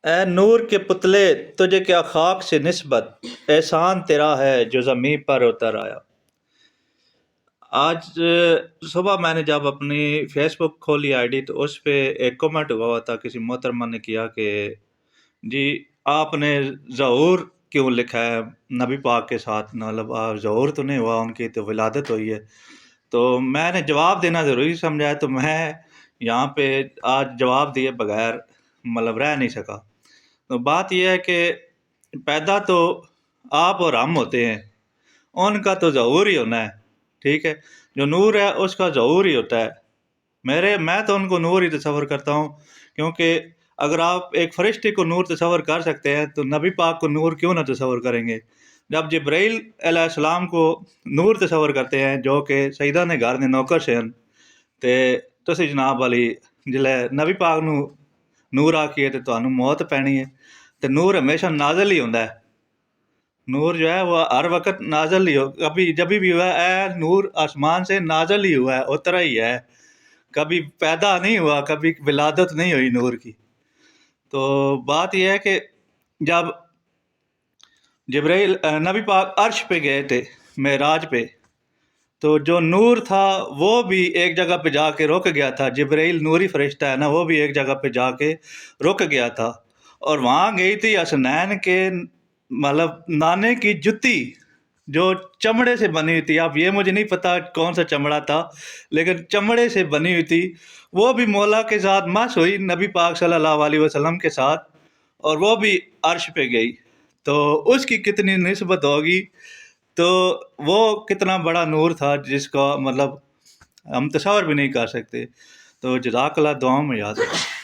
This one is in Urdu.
اے نور کے پتلے تجھے کیا خاک سے نسبت، احسان تیرا ہے جو زمین پر اتر آیا۔ آج صبح میں نے جب اپنی فیس بک کھولی آئی ڈی تو اس پہ ایک کمنٹ ہوا تھا، کسی محترمہ نے کیا کہ جی آپ نے ظہور کیوں لکھا ہے نبی پاک کے ساتھ، مطلب ظہور تو نہیں ہوا، ان کی تو ولادت ہوئی ہے۔ تو میں نے جواب دینا ضروری سمجھا ہے، تو میں یہاں پہ آج جواب دیے بغیر مطلب رہ نہیں سکا۔ تو بات یہ ہے کہ پیدا تو آپ اور ہم ہوتے ہیں، ان کا تو ظہور ہی ہونا ہے، ٹھیک ہے۔ جو نور ہے اس کا ظہور ہی ہوتا ہے۔ میں تو ان کو نور ہی تصور کرتا ہوں، کیونکہ اگر آپ ایک فرشتے کو نور تصور کر سکتے ہیں تو نبی پاک کو نور کیوں نہ تصور کریں گے۔ جب جبرائیل علیہ السلام کو نور تصور کرتے ہیں جو کہ سیدہ نے گھر نے نوکر سے تے تسی جناب والی جلے نبی پاک نو نور آکیے تے تانوں موت پینی ہے، تے نور ہمیشہ نازل ہی ہوندا ہے۔ نور جو ہے وہ ہر وقت نازل ہی ہو، کبھی جب بھی ہوا ہے نور آسمان سے نازل ہی ہوا ہے، اترا ہی ہے، کبھی پیدا نہیں ہوا، کبھی ولادت نہیں ہوئی نور کی۔ تو بات یہ ہے کہ جب جبرائیل نبی پاک عرش پہ گئے تھے معراج پہ، تو جو نور تھا وہ بھی ایک جگہ پہ جا کے رک گیا تھا۔ جبرائیل نوری فرشتہ ہے نا، وہ بھی ایک جگہ پہ جا کے رک گیا تھا، اور وہاں گئی تھی حسنین کے مطلب نانے کی جتی جو چمڑے سے بنی ہوئی تھی۔ اب یہ مجھے نہیں پتا کون سا چمڑا تھا، لیکن چمڑے سے بنی ہوئی تھی، وہ بھی مولا کے ساتھ مس ہوئی نبی پاک صلی اللہ علیہ وسلم کے ساتھ، اور وہ بھی عرش پہ گئی۔ تو اس کی کتنی نسبت ہوگی، تو وہ کتنا بڑا نور تھا جس کا مطلب ہم تصور بھی نہیں کر سکتے۔ تو جزاک اللہ، دعاؤں میں یاد رکھیں۔